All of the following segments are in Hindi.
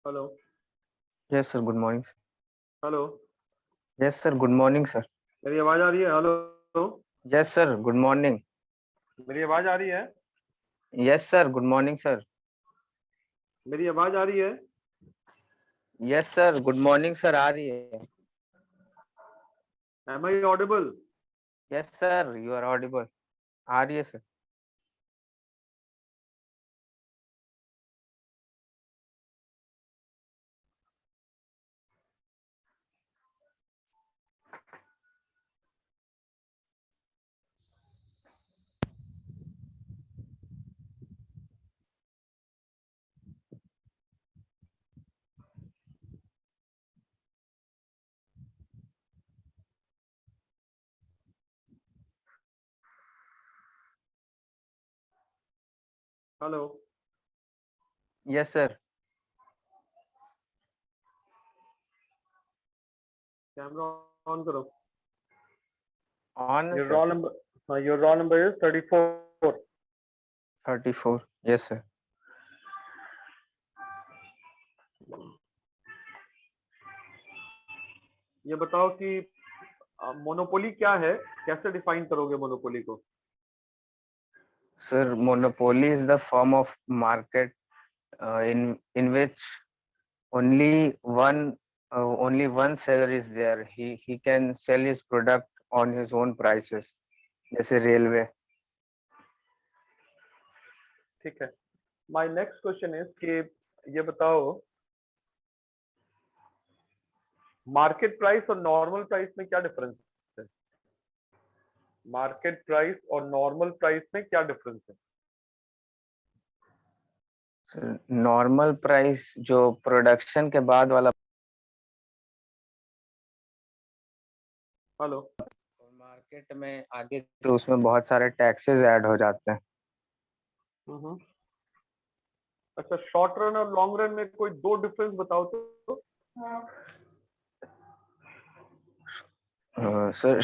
Hello. Yes sir, good morning sir. Hello. Yes sir, good morning sir. मेरी आवाज आ रही है? Hello. Yes sir, good morning. मेरी आवाज आ रही है? Yes sir, good morning sir. मेरी आवाज आ रही है? Yes sir, good morning sir, आ रही है। Am I audible? Yes sir, you are audible. आ रही है sir. Hello. Yes sir. Camera on करो। ऑन है योर सर। रोल नंबर, हाँ, your roll number is 34। 34। Yes sir. ये बताओ कि मोनोपोली क्या है? कैसे डिफाइन करोगे मोनोपोली को? Sir, monopoly is the form of market in which only one only one seller is there. He can sell his product on his own prices. जैसे रेलवे। ठीक है। माय नेक्स्ट क्वेश्चन इज कि ये बताओ, मार्केट प्राइस और नॉर्मल प्राइस में क्या डिफरेंस है? मार्केट प्राइस और नॉर्मल प्राइस में क्या डिफरेंस है? नॉर्मल प्राइस जो प्रोडक्शन के बाद वाला। हेलो। मार्केट में आगे तो उसमें बहुत सारे टैक्सेस ऐड हो जाते हैं। हम्म। अच्छा, शॉर्ट रन और लॉन्ग रन में कोई दो डिफरेंस बताओ तो। सर,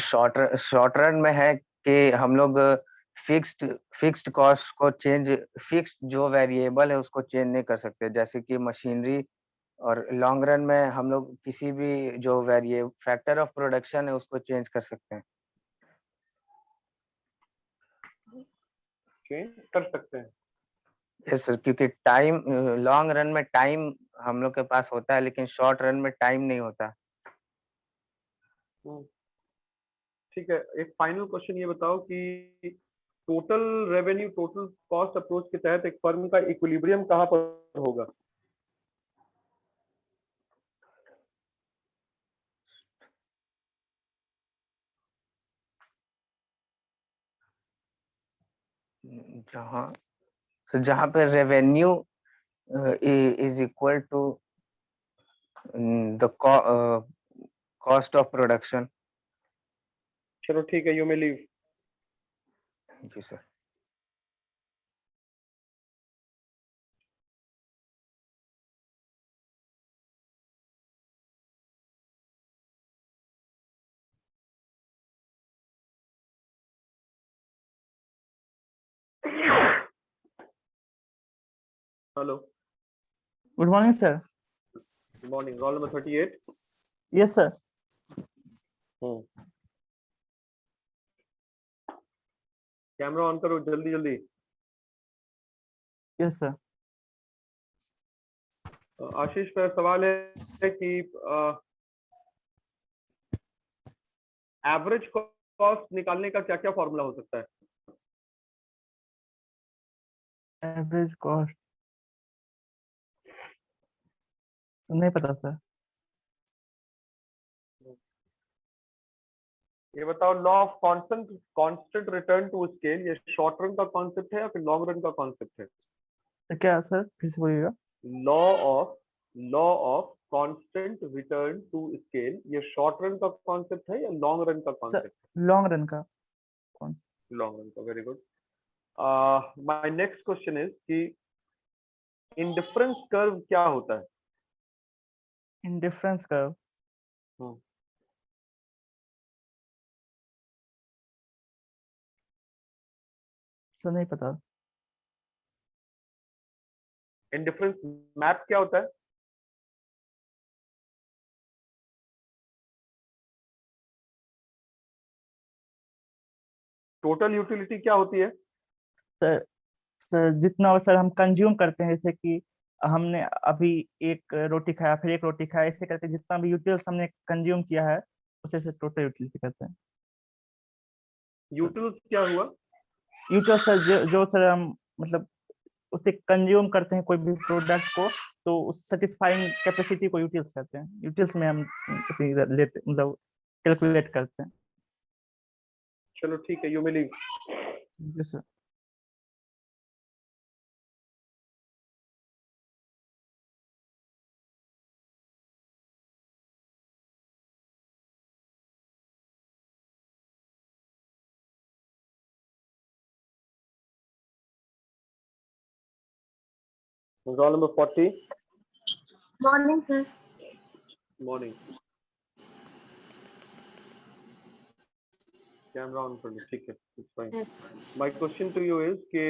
शॉर्ट रन में है कि हम लोग फिक्स्ड फिक्स्ड कॉस्ट को चेंज, फिक्स्ड जो वेरिएबल है उसको चेंज नहीं कर सकते, जैसे कि मशीनरी। और लॉन्ग रन में हम लोग किसी भी जो वेरिए फैक्टर ऑफ प्रोडक्शन है उसको चेंज कर सकते हैं। चेंज कर सकते हैं? यस सर, क्योंकि टाइम, लॉन्ग रन में टाइम हम लोग के पास होता है, लेकिन शॉर्ट रन में टाइम नहीं होता। हम्म, ठीक है। एक फाइनल क्वेश्चन ये बताओ कि total revenue total cost approach के तहत एक फर्म का इक्विलिब्रियम कहाँ पर होगा? जहाँ जहाँ पे revenue is equal to the cost of production. चलो ठीक है, यू मे लीव। जी sir. Hello. Good morning sir. Good morning. Roll number 38। Yes sir. Hmm. Camera on करो जल्दी जल्दी। Yes sir. आशीष, मेरा सवाल है कि एवरेज कॉस्ट निकालने का क्या क्या फॉर्मूला हो सकता है? एवरेज कॉस्ट नहीं पता सर। ये बताओ, law of constant constant return to scale, ये शॉर्ट रन का कॉन्सेप्ट है या फिर लॉन्ग रन का कॉन्सेप्ट है? तो क्या सर, फिर से बोलिएगा। Law of law of constant return to scale, ये शॉर्ट रन का कॉन्सेप्ट है या लॉन्ग रन का सर कॉन्सेप्ट? लॉन्ग रन का कौन? लॉन्ग रन का, very good. My next question is कि इंडिफरेंस कर्व क्या होता है? इंडिफरेंस कर्व सर नहीं पता। इंडिफरेंस मैप क्या होता है? टोटल यूटिलिटी क्या होती है? सर सर जितना सर हम कंज्यूम करते हैं, जैसे कि हमने अभी एक रोटी खाया, फिर एक रोटी खाया, ऐसे करके जितना भी यूटिल्स हमने कंज्यूम किया है उसे सर टोटल यूटिलिटी कहते हैं। यूटिल्स क्या हुआ? यूटिल्स सर जो सर हम मतलब उसे कंज्यूम करते हैं कोई भी प्रोडक्ट को, तो उस सेटिस्फाइंग कैपेसिटी को यूटिल्स कहते हैं। यूटिल्स में हम उसे इधर लेते मतलब कैलकुलेट करते हैं। चलो ठीक है, यू मे लीव। जी sir. Roll number 40। Morning, sir. Morning. Camera on कर लो, ठीक है, it's fine. Yes. My question to you is कि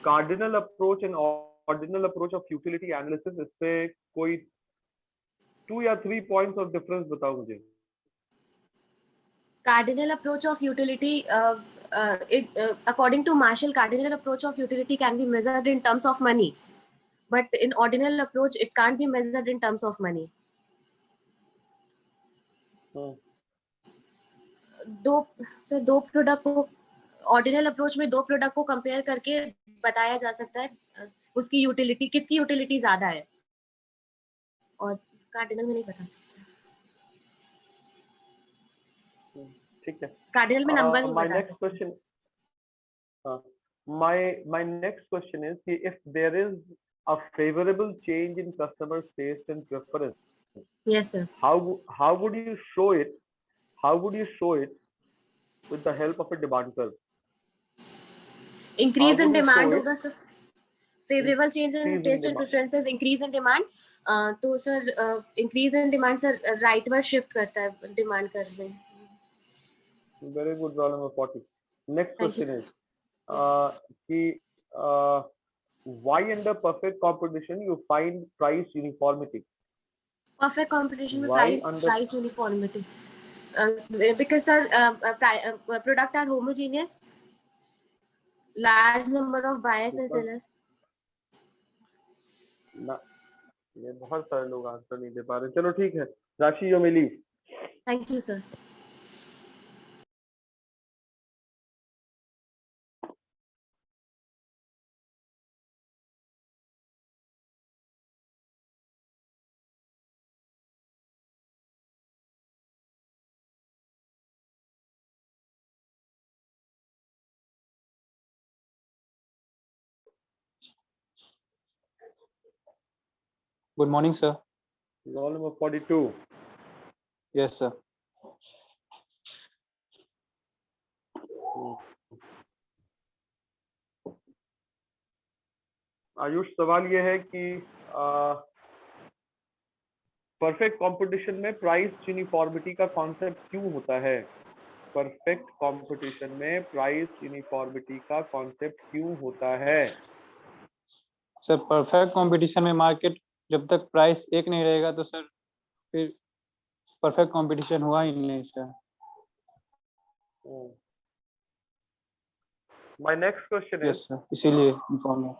cardinal approach and ordinal approach of utility analysis, इस पे कोई 2 या 3 पॉइंट्स ऑफ डिफरेंस बताओ मुझे। Cardinal approach of utility, according to Marshall, cardinal approach of utility can be measured in terms of money, but in ordinal approach, it can't be measured in terms of money. दो प्रोडक्ट को ऑर्डिनल अप्रोच में दो प्रोडक्ट को कंपेयर करके बताया जा सकता है उसकी यूटिलिटी, किसकी यूटिलिटी ज्यादा है, और कार्डिनल में नहीं बता सकते। ठीक है, कार्डिनल में नंबर नहीं माय बता नेक्स्ट सकते। Question, my next question is कि if there is a favorable change in customer taste and preference, Yes, sir. how would you show it? How would you show it with the help of a demand curve? Increase How in would you show demand it? होगा sir. Favourable change in Increase in taste and demand. Preferences, increase in demand. तो sir increase in demand sir rightward shift करता है डिमांड कर्व में। Very good, roll number 40. Next Thank you, question sir. is Yes. कि why under perfect competition you find price uniformity? Perfect competition में Why under price uniformity, because sir product are homogeneous, large number of buyers and sellers. ना, ये बहुत सारे लोग आंसर नहीं दे पा रहे। चलो ठीक है, राशि you may leave. Thank you, sir. Good morning, sir. Roll number 42. Yes, sir. Ayush, सवाल ये है कि परफेक्ट कंपटीशन में प्राइस यूनिफॉर्मिटी का कॉन्सेप्ट क्यों होता है? परफेक्ट कंपटीशन में प्राइस यूनिफॉर्मिटी का कॉन्सेप्ट क्यों होता है? सर परफेक्ट कंपटीशन में मार्केट जब तक प्राइस एक नहीं रहेगा तो सर फिर परफेक्ट कंपटीशन हुआ ही नहीं sir. My next question yes is, sir, इसीलिए इन्फॉर्म है।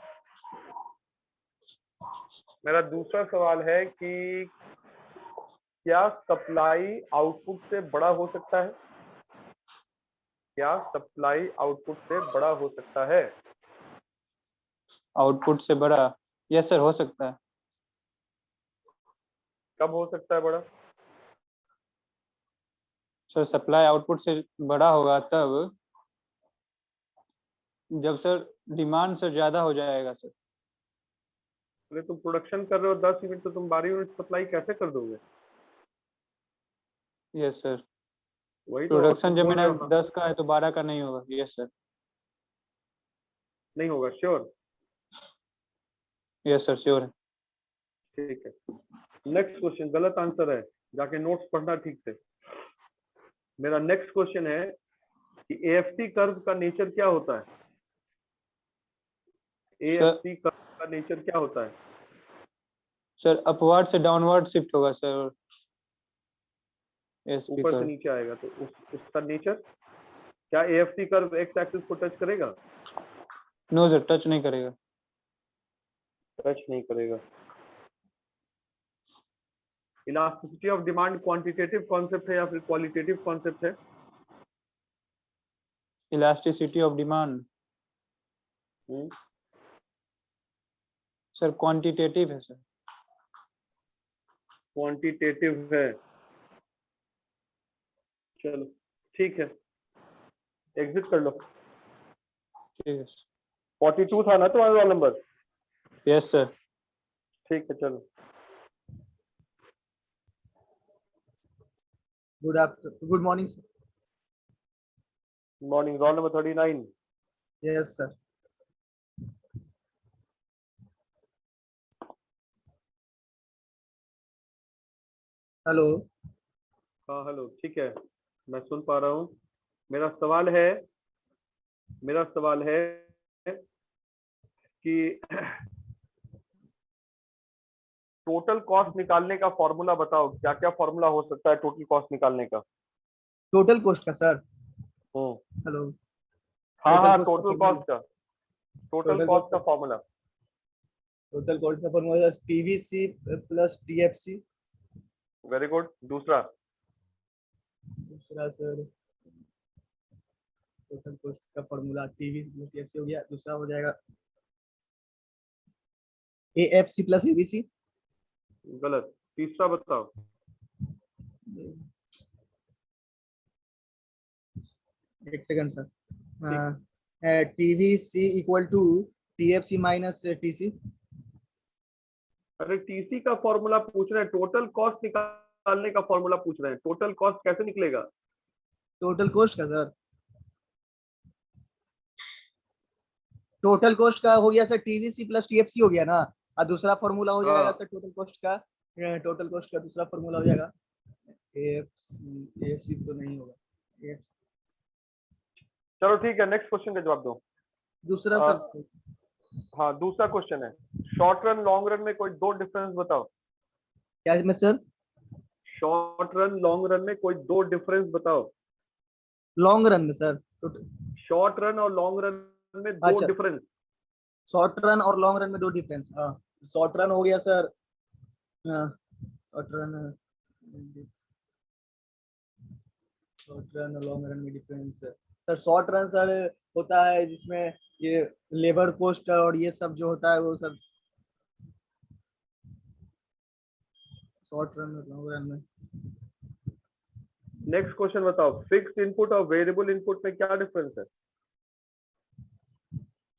मेरा दूसरा सवाल है कि क्या सप्लाई आउटपुट से बड़ा हो सकता है? क्या सप्लाई आउटपुट से बड़ा हो सकता है? आउटपुट से बड़ा? यस सर, हो सकता है। कब हो सकता है बड़ा? सर सप्लाई आउटपुट से बड़ा होगा तब जब सर डिमांड सर ज्यादा हो जाएगा सर। अरे तुम प्रोडक्शन कर रहे हो 10 यूनिट, तो तुम 12 यूनिट सप्लाई कैसे कर दोगे? यस सर, वही तो प्रोडक्शन जब बोल मेरा रहे हो ना, 10 का है तो 12 का नहीं होगा। Yes sir. नहीं होगा, श्योर? यस सर, श्योर है। ठीक है, नेक्स्ट क्वेश्चन गलत आंसर है, जाके नोट्स पढ़ना ठीक से। मेरा नेक्स्ट क्वेश्चन है कि एएफसी कर्व का नेचर क्या होता है? एएफसी कर्व का नेचर क्या होता है? सर अपवर्ड से डाउनवर्ड शिफ्ट होगा सर। ASP ऊपर से कर्व। नीचे आएगा, तो उसका नेचर क्या AFC कर्व एक्स एक्सिस को टच करेगा? नो सर, टच नहीं करेगा। टच नहीं करेगा। Elasticity of demand quantitative concept है या फिर क्वालिटेटिव कॉन्सेप्ट है? Elasticity of demand sir quantitative है सर। क्वांटिटेटिव है। चलो ठीक है, एग्जिट कर लो। ठीक है 42 था ना तुम्हारा रोल नंबर? Yes sir. ठीक है चलो। Good morning sir. Morning, roll number 39। Yes sir. Hello. हाँ हेलो, ठीक है, मैं सुन पा रहा हूँ। मेरा सवाल है कि टोटल कॉस्ट निकालने का फॉर्मूला बताओ, क्या क्या फॉर्मूला हो सकता है टोटल कॉस्ट निकालने का? टोटल कॉस्ट का सर? हम्म। हेलो। हाँ total cost टोटल का कॉस्ट का, टोटल Total कॉस्ट cost का का- फॉर्मूला। टोटल कॉस्ट का formula TVC plus TFC। Very good. दूसरा सर टोटल कॉस्ट का फॉर्मूला TVC प्लस TFC हो गया। दूसरा हो जाएगा AFC प्लस ABC। गलत। तीसरा बताओ। एक second sir. TVC equal to TFC minus TC। अरे टीसी का फॉर्मूला पूछ रहे हैं, टोटल कॉस्ट निकालने का फॉर्मूला पूछ रहे हैं। टोटल कॉस्ट कैसे निकलेगा? टोटल कॉस्ट का सर, टोटल कॉस्ट का हो गया सर TVC प्लस TFC हो गया ना। और दूसरा फॉर्मूला हो जाएगा हाँ। सर टोटल कॉस्ट का। टोटल कॉस्ट का दूसरा फॉर्मूला हो जाएगा AFC तो नहीं होगा। AFC चलो ठीक है, नेक्स्ट क्वेश्चन का जवाब दो। दूसरा हाँ। सर। हाँ दूसरा क्वेश्चन है, शॉर्ट रन लॉन्ग रन में कोई दो डिफरेंस बताओ। क्या में sir? Short run long run में कोई दो डिफरेंस बताओ। लॉन्ग रन में सर? शॉर्ट रन और लॉन्ग रन में दो अच्छा। डिफरेंस। शॉर्ट रन और लॉन्ग रन में दो डिफरेंस। शॉर्ट रन हो गया सर, शॉर्ट रन और लॉन्ग रन में difference sir. Short run sir होता है जिसमें ये लेबर कॉस्ट और ये सब जो होता है वो सब शॉर्ट रन और लॉन्ग रन में। नेक्स्ट क्वेश्चन बताओ, फिक्स्ड इनपुट और वेरिएबल इनपुट में क्या डिफरेंस है?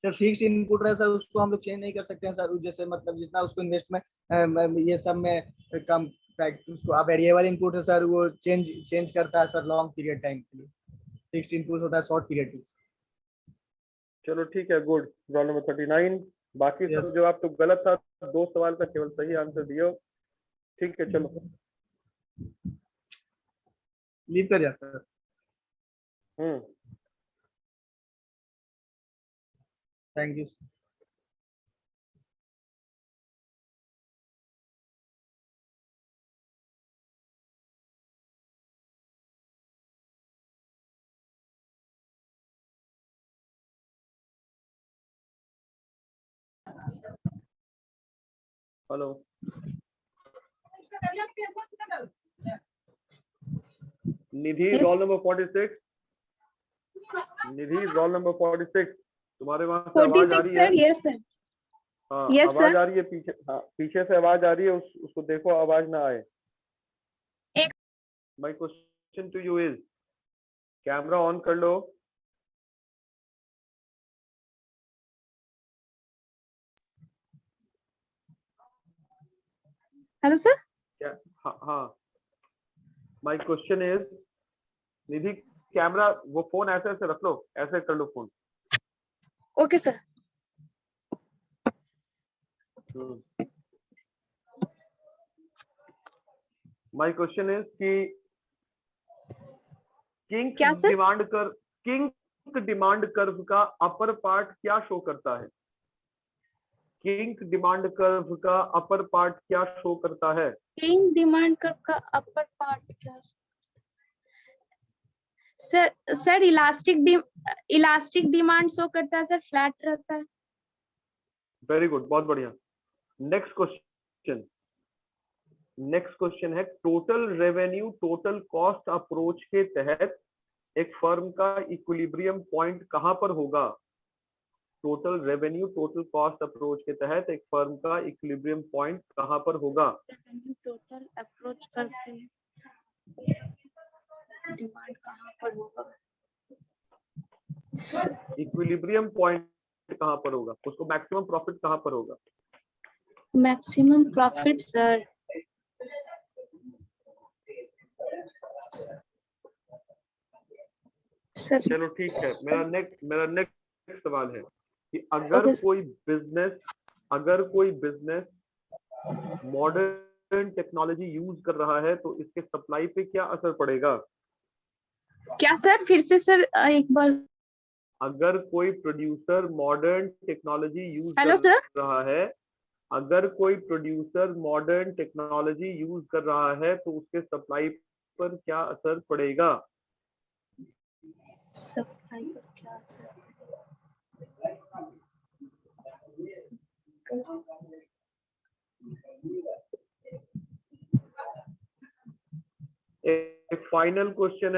सर फिक्स्ड इनपुट है सर, उसको हम लोग चेंज नहीं कर सकते हैं सर। जैसे मतलब जितना उसको इन्वेस्टमेंट ये सब में कम उसको वेरिएबल इनपुट है सर, वो चेंज करता है सर लॉन्ग पीरियड टाइम के लिए। फिक्स्ड इनपुट होता है शॉर्ट पीरियड के लिए। चलो ठीक है, गुड। Roll number 39। बाकी Yes. सब जवाब तो गलत था, दो सवाल का केवल सही आंसर दियो। ठीक है चलो। लीव कर दिया sir. Thank you. Hello. Nidhi roll number 46। Nidhi roll number 46। तुम्हारे वहां से आवाज आ 46 रही है? सर। Yes sir. हाँ Yes, आवाज sir. आ रही है पीछे। हाँ पीछे से आवाज आ रही है, उसको देखो आवाज ना आए। एक- my question to you is, camera on कर लो। Hello sir. क्या? हाँ my question is, Nidhi camera वो फोन ऐसे ऐसे रख लो, ऐसे कर लो phone. Okay sir. My question is कि किंग क्या सर? डिमांड कर्व का अपर पार्ट क्या शो करता है? किंग डिमांड कर्व का अपर पार्ट क्या शो करता है? किंग डिमांड कर्व का अपर पार्ट क्या? सर इलास्टिक डिमांड शो करता है सर, फ्लैट रहता है। वेरी गुड, बहुत बढ़िया। नेक्स्ट क्वेश्चन है, total revenue total cost approach के तहत एक फर्म का इक्विलिब्रियम पॉइंट कहां पर होगा? Total revenue total cost approach के तहत एक फर्म का इक्विलिब्रियम पॉइंट कहां पर होगा? टोटल अप्रोच करते हैं, डिमांड कहाँ पर होगा? इक्विलिब्रियम पॉइंट कहां पर होगा? उसको मैक्सिमम प्रॉफिट कहां पर होगा? मैक्सिमम प्रॉफिट सर, चलो ठीक है, मेरा नेक्स्ट सवाल है कि अगर Okay, कोई बिजनेस मॉडर्न टेक्नोलॉजी यूज कर रहा है तो इसके सप्लाई पे क्या असर पड़ेगा? क्या सर, फिर से सर एक बार। अगर कोई producer modern technology use hello कर सर। रहा है, अगर कोई प्रोड्यूसर मॉडर्न टेक्नोलॉजी यूज कर रहा है तो उसके सप्लाई पर क्या असर पड़ेगा? सप्लाई पर क्या असर? एक फाइनल क्वेश्चन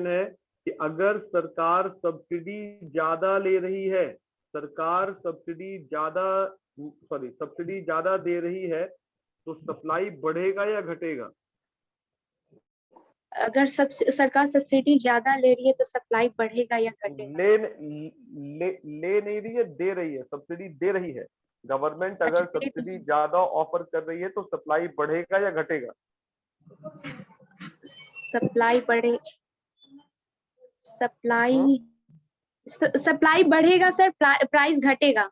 है कि अगर सरकार सब्सिडी ज्यादा ले रही है, सब्सिडी ज्यादा दे रही है तो सप्लाई बढ़ेगा या घटेगा? अगर सरकार सब्सिडी ज्यादा ले रही है तो सप्लाई बढ़ेगा या घटेगा? ले नहीं रही है, दे रही है, सब्सिडी दे रही है। गवर्नमेंट अगर अच्छा, सब्सिडी ज्यादा ऑफर कर रही है तो सप्लाई बढ़ेगा या घटेगा? सप्लाई बढ़े, सप्लाई बढ़ेगा सर, प्राइस घटेगा।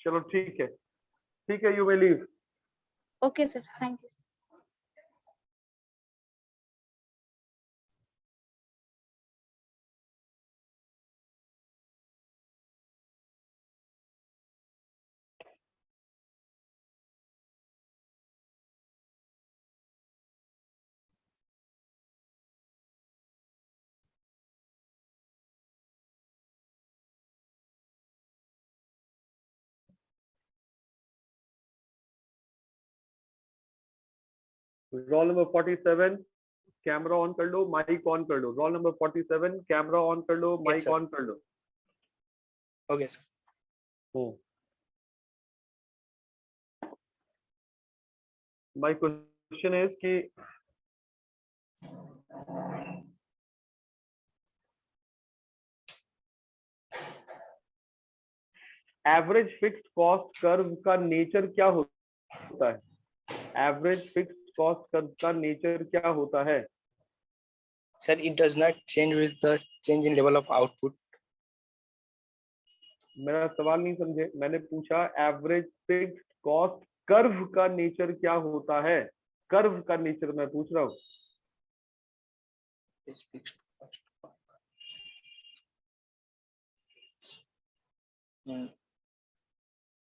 चलो ठीक है, you may leave. Okay sir, thank you. Roll number 47, camera on कर लो, माइक ऑन कर लो। रोल नंबर 47, कैमरा ऑन कर लो, माइक ऑन कर लो। Okay sir. My question is कि एवरेज फिक्स्ड कॉस्ट कर्व का नेचर क्या होता है? एवरेज फिक्स्ड कॉस्ट कर्व का नेचर क्या होता है? Sir, it does not change with the change in level of output. मेरा सवाल नहीं समझे, मैंने पूछा एवरेज फिक्स्ड कॉस्ट कर्व का नेचर क्या होता है? कर्व का नेचर मैं पूछ रहा हूँ।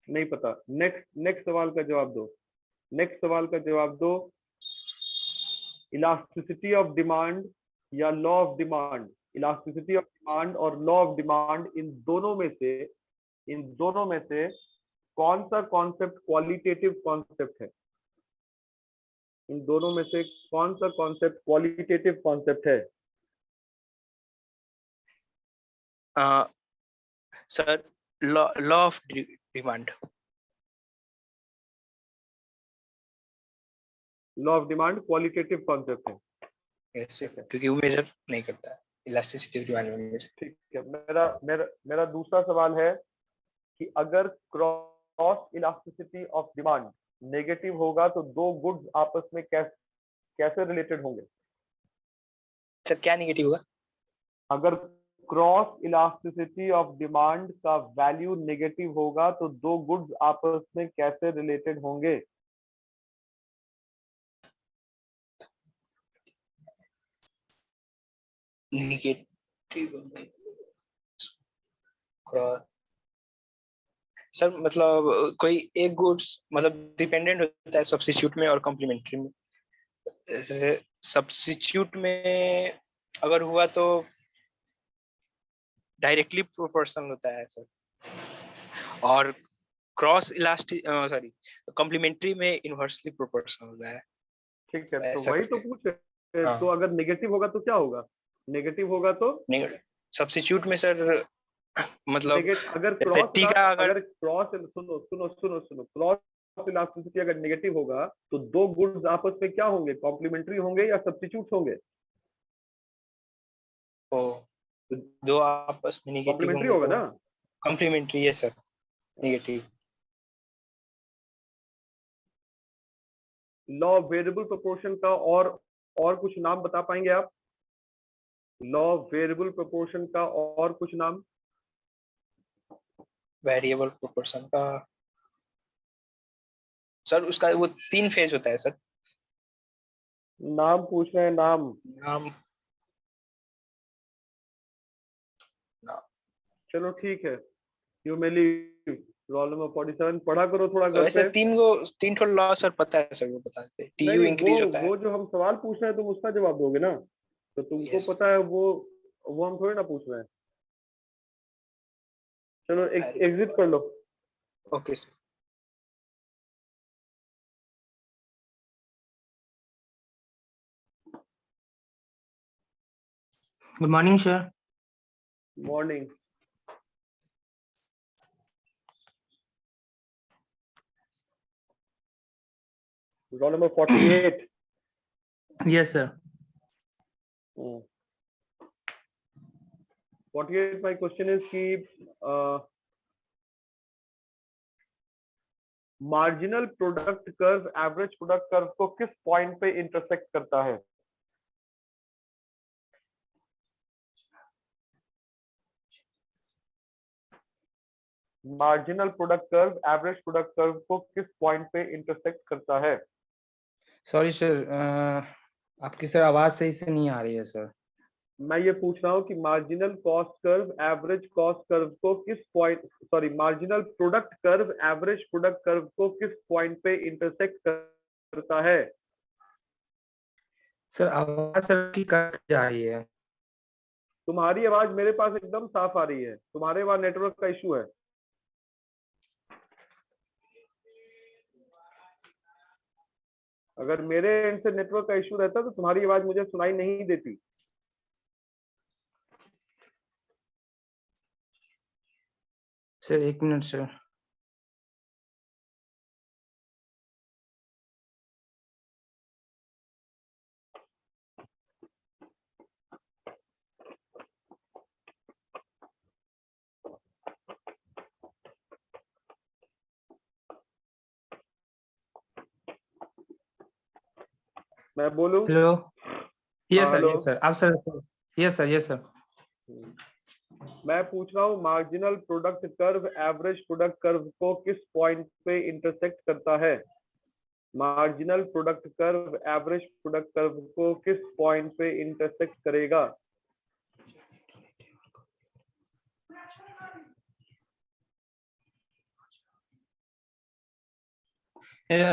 नहीं पता। नेक्स्ट सवाल का जवाब दो। इलास्टिसिटी ऑफ डिमांड या law of demand? Elasticity of demand और लॉ ऑफ डिमांड, इन दोनों में से कौन सा कॉन्सेप्ट क्वालिटेटिव कॉन्सेप्ट है? इन दोनों में से कौन सा कॉन्सेप्ट क्वालिटेटिव कॉन्सेप्ट है? Sir, law of demand. Law of demand qualitative concept है। यस सर, क्योंकि वो मेजर नहीं करता है इलास्टिसिटी ऑफ डिमांड में। ठीक है, मेरा दूसरा सवाल है कि अगर cross elasticity of demand negative होगा तो दो गुड्स आपस में कैसे रिलेटेड होंगे? सर, क्या नेगेटिव होगा? अगर क्रॉस इलास्टिसिटी ऑफ डिमांड का वैल्यू नेगेटिव होगा तो दो गुड्स आपस में कैसे रिलेटेड होंगे? Negative cross. सर, मतलब कोई एक गुड्स मतलब डिपेंडेंट होता है सब्स्टिट्यूट में और कॉम्प्लीमेंट्री में। जैसे सब्स्टिट्यूट में अगर हुआ तो डायरेक्टली प्रोपोर्शनल होता है सर, और क्रॉस इलास्टिक सॉरी कॉम्प्लीमेंट्री में इनवर्सली प्रोपोर्शनल होता है। ठीक है, तो ऐसा वही तो करके। पूछ रहे। हाँ। तो अगर नेगेटिव होगा तो क्या होगा? नेगेटिव होगा तो सब्स्टिट्यूट में सर मतलब अगर जैसे क्रॉस टी का अगर सुनो सुनो सुनो सुनो, क्रॉस इलास्टिसिटी अगर नेगेटिव होगा तो दो गुड्स आपस में क्या होंगे? कॉम्प्लीमेंट्री होंगे या सब्स्टिट्यूट होंगे? दो आपस में नेगेटिव कॉम्प्लीमेंट्री होंगे होगा तो ना? कॉम्प्लीमेंट्री है sir, negative. Law of variable proportion का और कुछ नाम बता पाएंगे आप? लॉ ऑफ वेरिएबल प्रोपोर्शन का और कुछ नाम? वेरिएबल प्रोपोर्शन का सर उसका वो 3 फेज होता है सर। नाम पूछ रहे हैं, नाम। नाम चलो ठीक है, you may leave. Roll number 47 पढ़ा करो थोड़ा घर वैसे पे। 3 ठो लॉ सर पता है सर, वो बता देते। नहीं टीयू नहीं, इंक्रीज होता है। वो जो हम सवाल पूछ रहे हैं तुम उसका जवाब दोगे ना, तो तुमको Yes. पता है वो हम थोड़ी ना पूछ रहे हैं। चलो एग्जिट कर लो। Okay sir. Good morning sir. Morning. Roll number 48। Yes sir. 48 my question is कि marginal product curve average product curve को किस पॉइंट पे इंटरसेक्ट करता है? Marginal product curve average product curve को किस पॉइंट पे इंटरसेक्ट करता है? सॉरी सर, आपकी सर आवाज सही से नहीं आ रही है सर। मैं ये पूछ रहा हूँ कि marginal cost curve average cost curve को किस point, sorry marginal product curve average product curve को किस पॉइंट पे इंटरसेक्ट करता है? सर आवाज सर की कट जा रही है। तुम्हारी आवाज मेरे पास एकदम साफ आ रही है, तुम्हारे वहां नेटवर्क का इशू है। अगर मेरे एंड से नेटवर्क का इशू रहता तो तुम्हारी आवाज मुझे सुनाई नहीं देती। Sir 1 minute sir. मैं बोलूं? Hello. Yes sir, hello. Yes sir. आप sir. Yes sir, yes sir. मैं पूछ रहा हूँ marginal product curve average product curve को किस पॉइंट पे इंटरसेक्ट करता है? Marginal product curve average product curve को किस पॉइंट पे इंटरसेक्ट करेगा?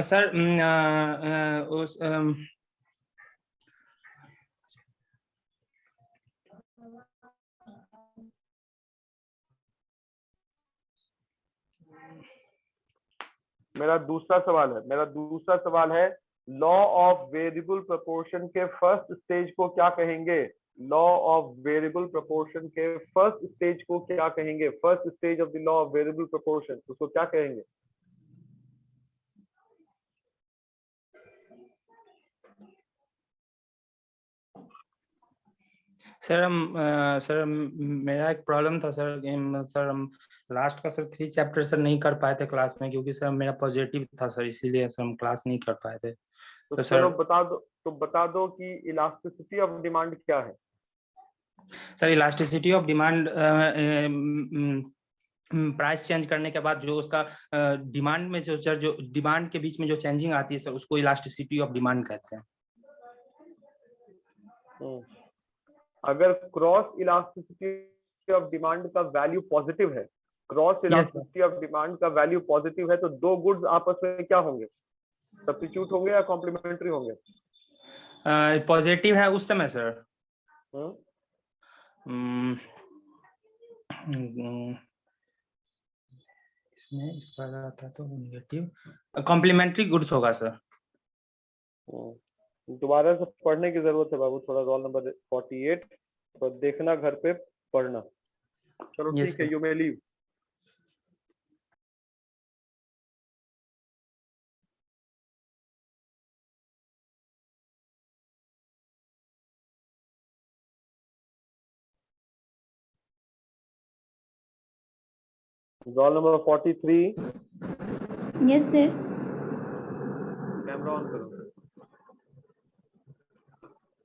सर उस मेरा दूसरा सवाल है लॉ ऑफ वेरिएबल प्रोपोर्शन के फर्स्ट स्टेज को क्या कहेंगे? लॉ ऑफ वेरिएबल प्रोपोर्शन के फर्स्ट स्टेज को क्या कहेंगे? First stage of the law of variable proportion, उसको क्या कहेंगे? सर मेरा एक प्रॉब्लम था सर। सर हम लास्ट का सर 3 चैप्टर सर नहीं कर पाए थे क्लास में, क्योंकि सर मेरा पॉजिटिव था सर, इसीलिए सर हम क्लास नहीं कर पाए थे। तो सर चलो बता दो कि इलास्टिसिटी ऑफ डिमांड क्या है? Sir elasticity of demand price change करने के बाद जो उसका डिमांड में जो डिमांड के बीच में जो चेंजिंग आती है सर, उसको इलास्टिसिटी ऑफ डिमांड कहते हैं। अगर क्रॉस इलास्टिसिटी ऑफ डिमांड का वैल्यू पॉजिटिव है, क्रॉस इलास्टिसिटी ऑफ डिमांड का वैल्यू पॉजिटिव है, तो दो गुड्स आपस में क्या होंगे? सब्स्टिट्यूट होंगे या कॉम्प्लीमेंट्री होंगे? पॉजिटिव है उस समय सर। हाँ? इसमें इसका आता तो नेगेटिव कॉम्प्लीमेंट्री गुड्स होगा सर। दोबारा से पढ़ने की जरूरत है बाबू, थोड़ा रोल नंबर 48 तो देखना घर पे पढ़ना। चलो Yes, ठीक है, sir. You may leave. Roll number 43 yes sir. Camera on करो।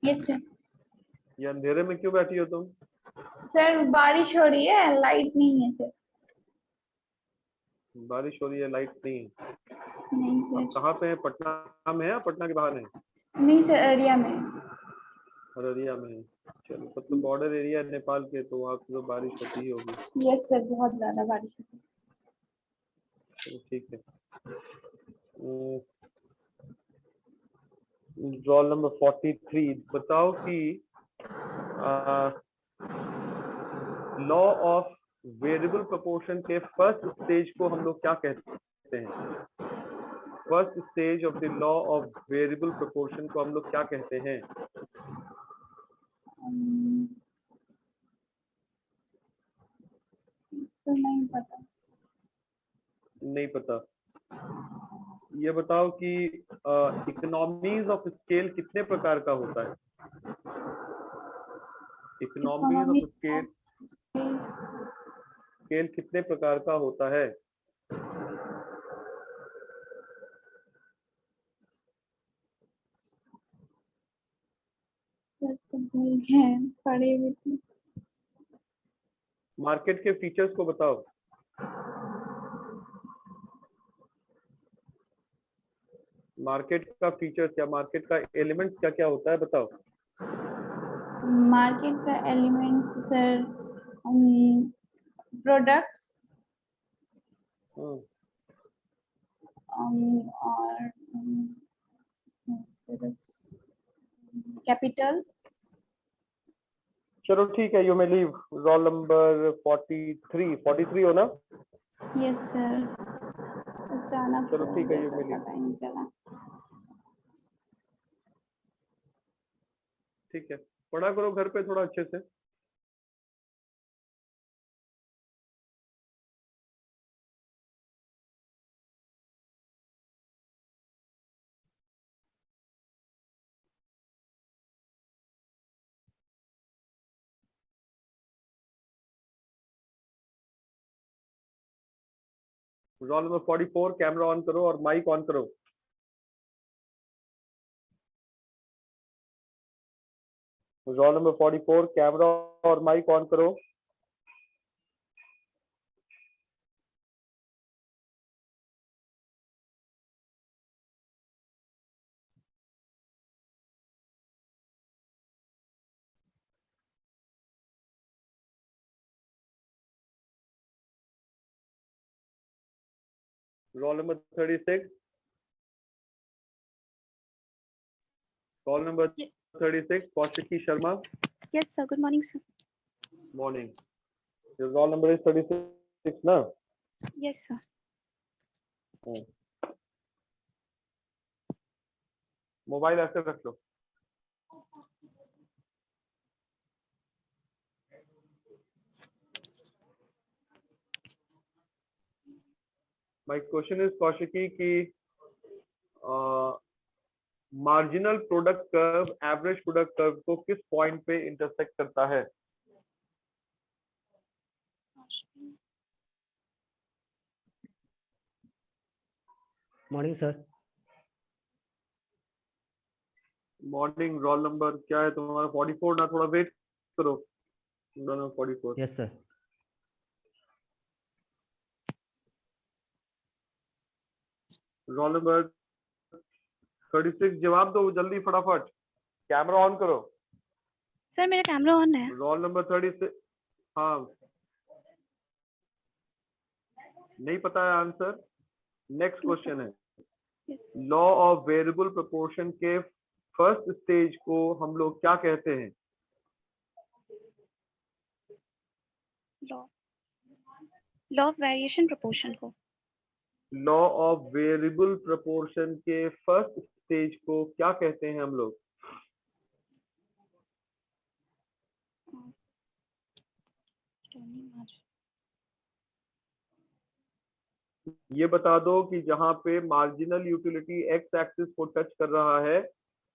Yes sir. ये अंधेरे में क्यों बैठी हो तुम? सर बारिश हो रही है, लाइट नहीं है सर। बारिश हो रही है, लाइट नहीं है। नहीं आप सर। कहाँ पे है? पटना में है या पटना के बाहर है? नहीं सर, अररिया में। अररिया में है। चलो, तब तो बॉर्डर एरिया है नेपाल के, तो वहाँ पे तो बारिश होती ही होगी। यस सर, बहुत ज्यादा बारिश होती है। चलो ठीक है। रोल नंबर 43 बताओ कि लॉ ऑफ वेरिएबल प्रोपोर्शन के फर्स्ट स्टेज को हम लोग क्या कहते हैं? First stage of the law of variable proportion को हम लोग क्या कहते हैं? सर नहीं पता। नहीं पता। ये बताओ कि इकोनॉमीज ऑफ स्केल कितने प्रकार का होता है? इकोनॉमीज ऑफ स्केल कितने प्रकार का होता है? सर तो भूल गए, पढ़े हुए थे। मार्केट के फीचर्स को बताओ। मार्केट का फीचर्स या मार्केट का एलिमेंट्स क्या क्या होता है बताओ। मार्केट का एलिमेंट्स सर, प्रोडक्ट्स और कैपिटल्स। चलो ठीक है, you may leave. Roll number 43 हो ना? Yes sir. अचानक चलो ठीक है, यू मे लीव। पता ही नहीं चला। ठीक है, पढ़ा करो घर पे थोड़ा अच्छे से। रोल नंबर 44 कैमरा ऑन करो और माइक ऑन करो। रोल नंबर 44 कैमरा और माइक ऑन करो। Roll number 36। Roll number 36 Kaushiki Sharma. Yes sir, good morning sir. Morning. Roll number is 36 ना? Yes sir. मोबाइल ऐसे रख लो। माय क्वेश्चन इज कौशिकी की marginal product curve average product curve को किस पॉइंट पे इंटरसेक्ट करता है? Morning sir. Morning. Roll number क्या है तुम्हारा? 44 ना? थोड़ा वेट करो। Role number 44। Yes sir. Roll number 36 जवाब दो जल्दी फटाफट। कैमरा ऑन करो। सर मेरा कैमरा ऑन है। Roll number 36। हाँ, नहीं पता है आंसर? नेक्स्ट क्वेश्चन है, लॉ ऑफ वेरिएबल प्रोपोर्शन के फर्स्ट स्टेज को हम लोग क्या कहते हैं? लॉ ऑफ वेरिएशन प्रोपोर्शन को। लॉ ऑफ वेरिएबल प्रोपोर्शन के फर्स्ट स्टेज को क्या कहते हैं हम लोग? ये बता दो कि जहां पे मार्जिनल यूटिलिटी एक्स एक्सिस को टच कर रहा है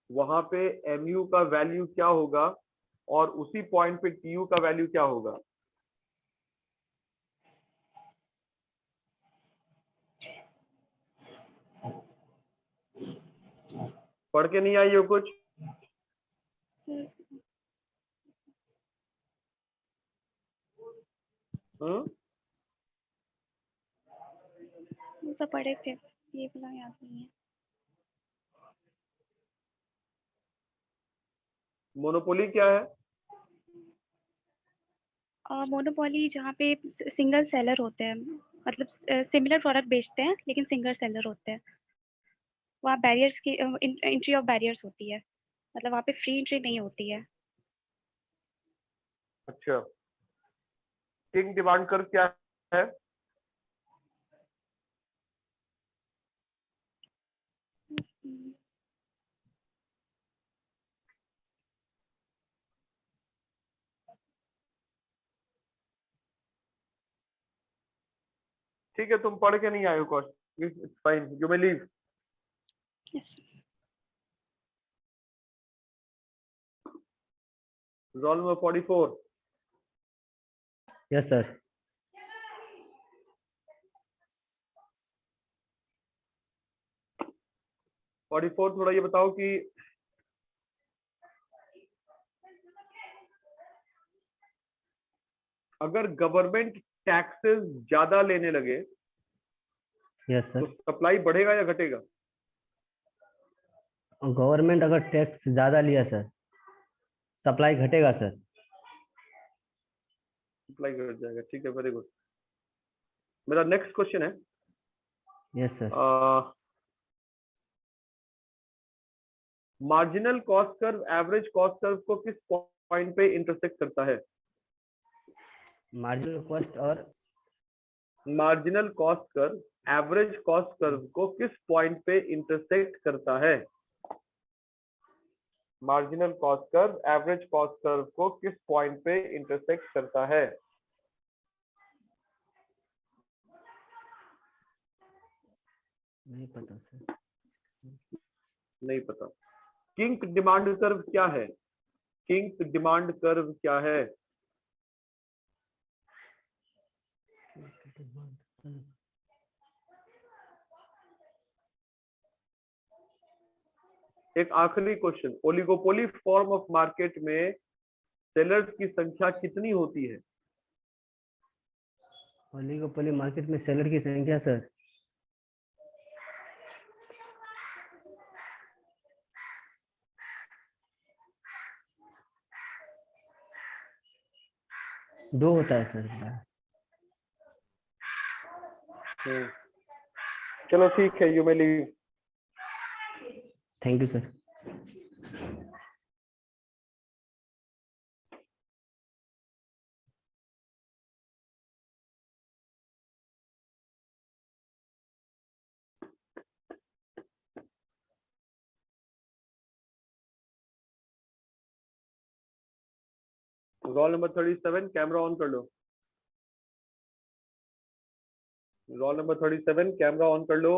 वहां पे mu का वैल्यू क्या होगा और उसी पॉइंट पे tu का वैल्यू क्या होगा? पढ़ के नहीं आई हो कुछ? सब पढ़े थे, ये वाला याद नहीं है। मोनोपोली क्या है? मोनोपोली जहाँ पे सिंगल सेलर होते हैं, मतलब सिमिलर प्रोडक्ट बेचते हैं लेकिन सिंगल सेलर होते हैं, वहाँ बैरियर्स की एंट्री ऑफ बैरियर्स होती है, मतलब वहाँ पे फ्री एंट्री नहीं होती है। अच्छा, किंग डिमांड कर्व क्या है? ठीक है, तुम पढ़ के नहीं आए हो Kaush, it's fine, you may leave. Roll number 44। Yes sir. थोड़ा ये बताओ कि अगर गवर्नमेंट टैक्सेस ज्यादा लेने लगे यस तो सर। सप्लाई बढ़ेगा या घटेगा? गवर्नमेंट अगर टैक्स ज्यादा लिया सर, सप्लाई घटेगा सर। सप्लाई घट जाएगा, ठीक है, वेरी गुड। मेरा नेक्स्ट क्वेश्चन है, yes sir. Marginal cost curve average cost curve को किस पॉइंट पे इंटरसेक्ट करता है? मार्जिनल कॉस्ट और marginal cost curve average cost curve को किस पॉइंट पे इंटरसेक्ट करता है? Marginal cost curve average cost curve को किस पॉइंट पे इंटरसेक्ट करता है? नहीं पता सर। नहीं पता। किंक डिमांड कर्व क्या है? किंक डिमांड कर्व क्या है? एक आखिरी question, oligopoly form of market में सेलर्स की संख्या कितनी होती है? ओलिगोपोली मार्केट में सेलर की संख्या सर, दो होता है सर। चलो ठीक है, you may leave. Thank you sir. Roll number 37, camera on कर लो। रोल नंबर 37, कैमरा ऑन कर लो।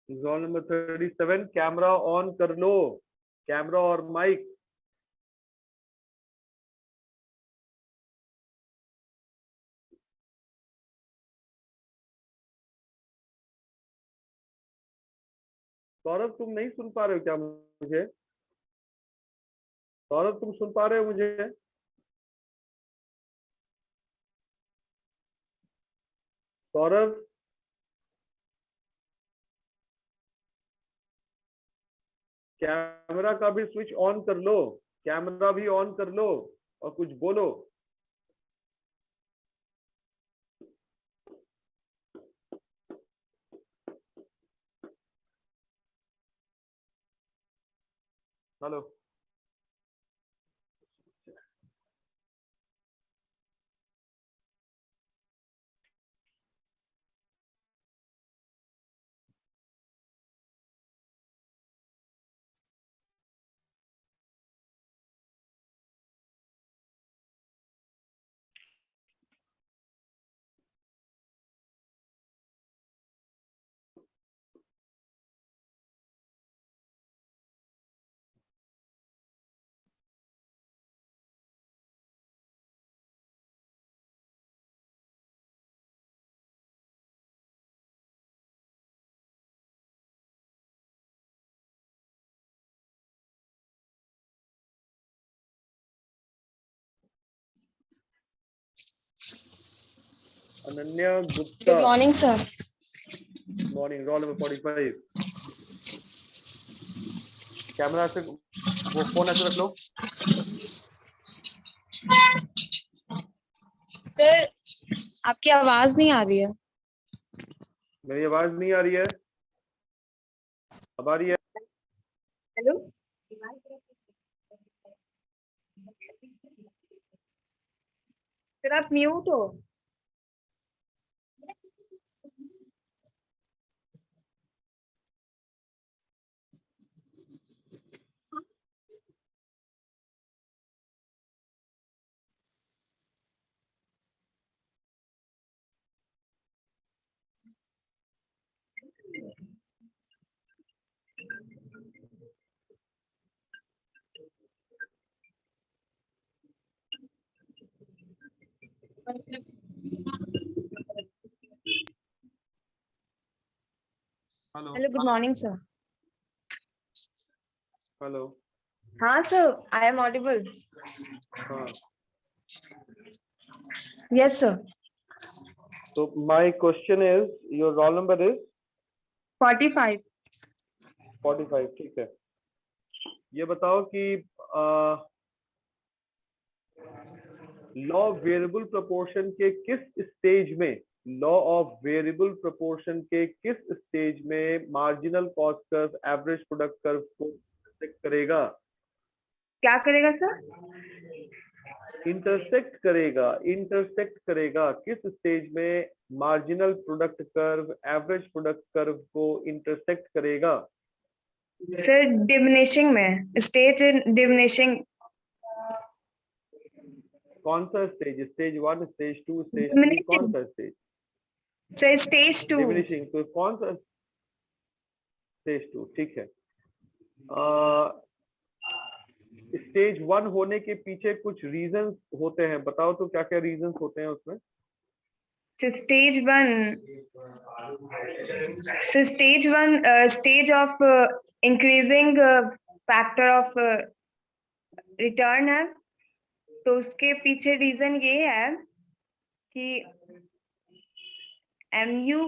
रोल नंबर 37, कैमरा ऑन कर लो, कैमरा और माइक। सौरभ, तुम नहीं सुन पा रहे हो क्या मुझे? सौरभ, तुम सुन पा रहे हो मुझे? सौरभ, कैमरा का भी स्विच ऑन कर लो, कैमरा भी ऑन कर लो और कुछ बोलो। Hello. Ananya Gupta. Good morning, sir. Morning. Roll number 45। Camera से वो फोन ऐसे रख लो। सर, आपकी आवाज नहीं आ रही है। मेरी आवाज नहीं आ रही है? अब आ रही है? हेलो, सर आप म्यूट हो। Hello. Hello, good morning sir. Hello. हाँ सर, आई एम ऑडिबल। हाँ, यस सर। तो my question is, your roll number is 45। 45। ठीक है। ये बताओ कि लॉ वेरिएबल प्रोपोर्शन के किस स्टेज में, लॉ ऑफ वेरिएबल प्रोपोर्शन के किस स्टेज में marginal cost curve average product curve को इंटरसेक्ट करेगा? क्या करेगा सर? इंटरसेक्ट करेगा। इंटरसेक्ट करेगा किस स्टेज में marginal product curve average product curve को इंटरसेक्ट करेगा? सर डिमिनिशिंग में, स्टेज इन डिमिनिशिंग। कौन सा स्टेज? स्टेज 1, स्टेज 2, स्टेज 3, कौन सा स्टेज? Sir stage 2। डिमिनिशिंग, तो कौन सा? स्टेज 2। ठीक है। स्टेज 1 होने के पीछे कुछ रीजंस होते हैं, बताओ तो क्या क्या रीजंस होते हैं उसमें? Stage 1, stage of increasing factor of return है। तो उसके पीछे रीजन ये है कि MU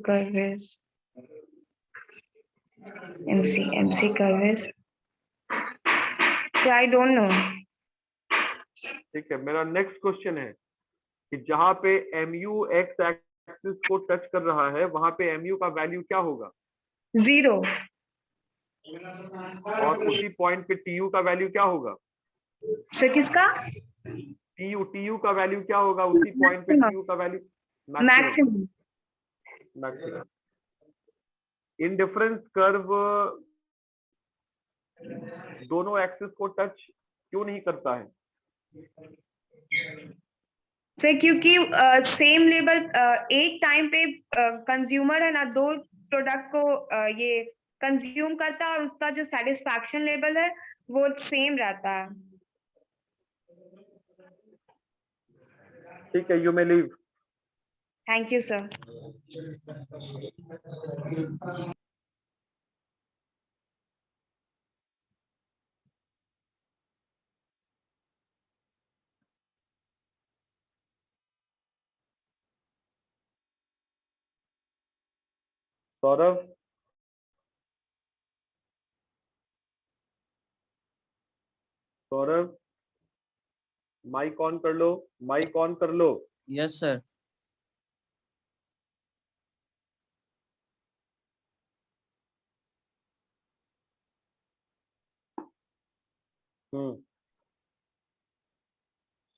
curve is MC curve is, so I don't know. ठीक है। मेरा नेक्स्ट क्वेश्चन है कि जहां पे MU एक्स एक्सिस को टच कर रहा है वहां पे MU का वैल्यू क्या होगा? 0। और उसी पॉइंट पे TU का वैल्यू क्या होगा? सर किसका? TU का वैल्यू क्या होगा उसी पॉइंट पे? TU का value maximum. Maximum. Indifference curve दोनों एक्सिस को टच क्यों नहीं करता है? सर क्योंकि सेम लेवल एक टाइम पे कंज्यूमर है ना, दो प्रोडक्ट को ये कंज्यूम करता है और उसका जो सेटिस्फैक्शन लेवल है वो सेम रहता है। ठीक है, you may leave. Thank you sir. Saurabh. Saurabh, mic on कर लो, माइक ऑन कर लो। Yes sir.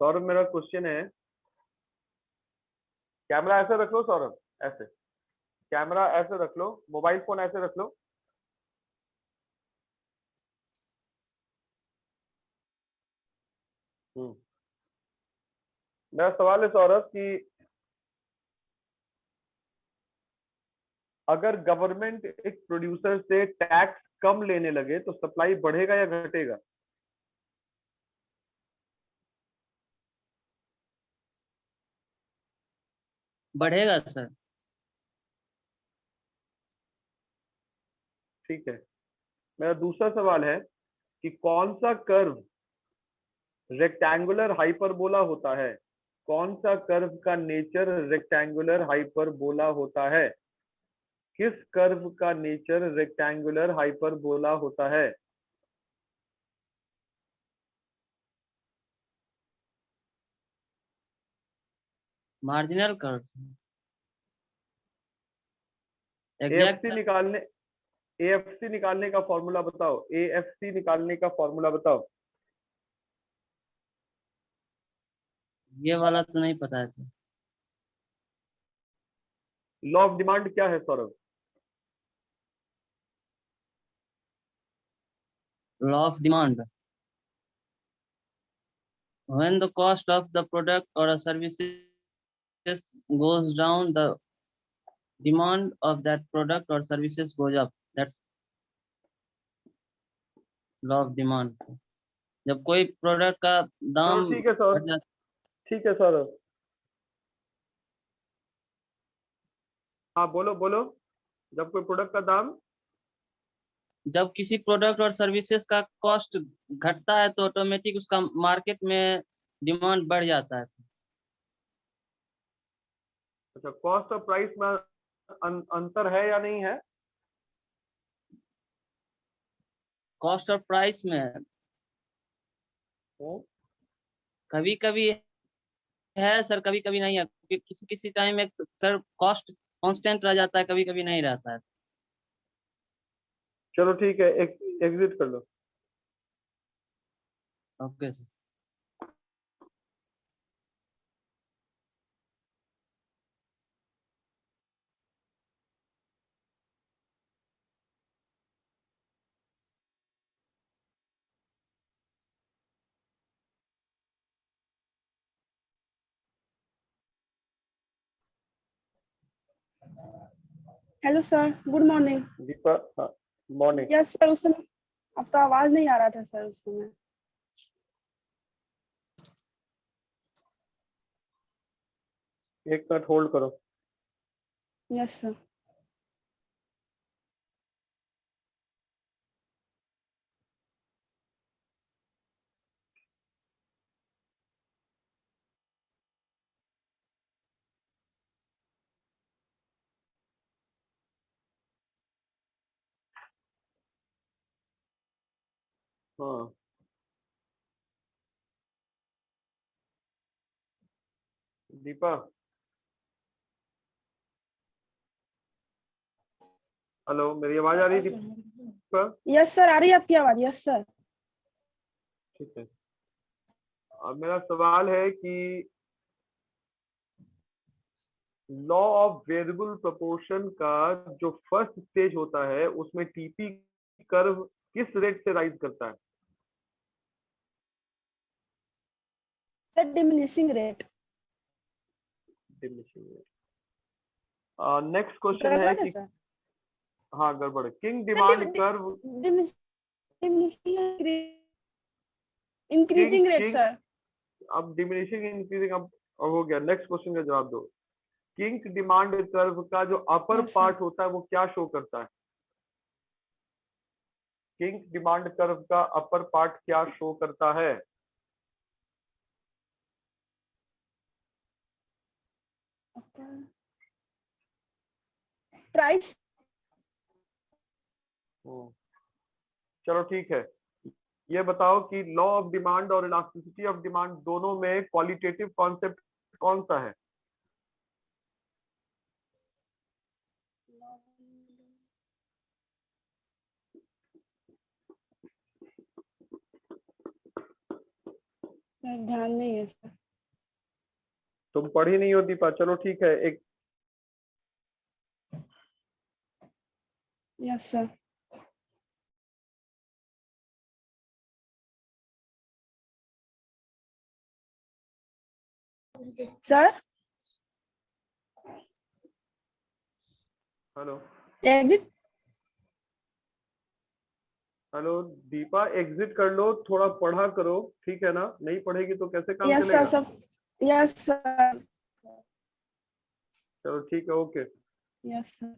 सौरभ, मेरा क्वेश्चन है, कैमरा ऐसे रख लो सौरभ, ऐसे कैमरा ऐसे रख लो, मोबाइल फोन ऐसे रख लो। मेरा सवाल है सौरभ कि अगर गवर्नमेंट एक प्रोड्यूसर से टैक्स कम लेने लगे तो सप्लाई बढ़ेगा या घटेगा? बढ़ेगा सर। ठीक है। मेरा दूसरा सवाल है कि कौन सा कर्व रेक्टेंगुलर हाइपरबोला होता है? कौन सा कर्व का नेचर रेक्टेंगुलर हाइपरबोला होता है? किस कर्व का नेचर रेक्टेंगुलर हाइपरबोला होता है? Marginal curve. एएफसी निकालने एएफसी निकालने का फॉर्मूला बताओ। एएफसी निकालने का फॉर्मूला बताओ। ये वाला तो नहीं पता है सर। लॉ ऑफ डिमांड क्या है Saurabh? Law of demand. When the cost of the product or a services goes down, the demand of that product or services goes up. That's law of demand. जब कोई प्रोडक्ट का दाम चलो ठीक है सौरभ, ठीक है सौरभ। हाँ बोलो बोलो। जब कोई प्रोडक्ट का दाम, जब किसी प्रोडक्ट और सर्विसेज का कॉस्ट घटता है तो ऑटोमेटिक उसका मार्केट में डिमांड बढ़ जाता है। अच्छा, कॉस्ट और प्राइस में अंतर है या नहीं है? कॉस्ट और प्राइस में कभी कभी है सर, कभी कभी नहीं है। किसी किसी टाइम एक सर कॉस्ट कांस्टेंट रह जाता है, कभी कभी नहीं रहता है। चलो ठीक है, एग्जिट कर लो। Okay sir. Hello sir, good morning. Deepa, morning. Yes sir, उस समय आपका आवाज नहीं आ रहा था सर उस समय। एक मिनट होल्ड करो। Yes sir. हाँ, दीपा, हेलो, मेरी आवाज आ रही है दीपा? यस सर, आ रही है आपकी आवाज। Yes sir. ठीक है। अब मेरा सवाल है कि लॉ ऑफ वेरिएबल प्रोपोर्शन का जो फर्स्ट स्टेज होता है उसमें टीपी कर्व किस रेट से राइज करता है? Sir diminishing rate. Next question है कि सर हाँ गड़बड़ है। King demand curve, increasing rate sir. अब डिमिनिशिंग इंक्रीजिंग, अब हो गया। नेक्स्ट क्वेश्चन का जवाब दो। किंग डिमांड कर्व का जो अपर पार्ट होता है वो क्या शो करता है? किंग डिमांड कर्व का अपर पार्ट क्या शो करता है? प्राइस। चलो ठीक है, ये बताओ कि लॉ ऑफ डिमांड और इलास्टिसिटी ऑफ डिमांड दोनों में क्वालिटेटिव कॉन्सेप्ट कौन सा है? ध्यान नहीं है सर। तुम पढ़ी नहीं हो दीपा, चलो ठीक है। एक yes sir. Sir hello exit. Hello Deepa, exit कर लो, थोड़ा पढ़ा करो, ठीक है ना? नहीं पढ़ेगी तो कैसे काम यस सर चलेगा? सर। Yes sir. चलो ठीक है, ओके। Yes sir.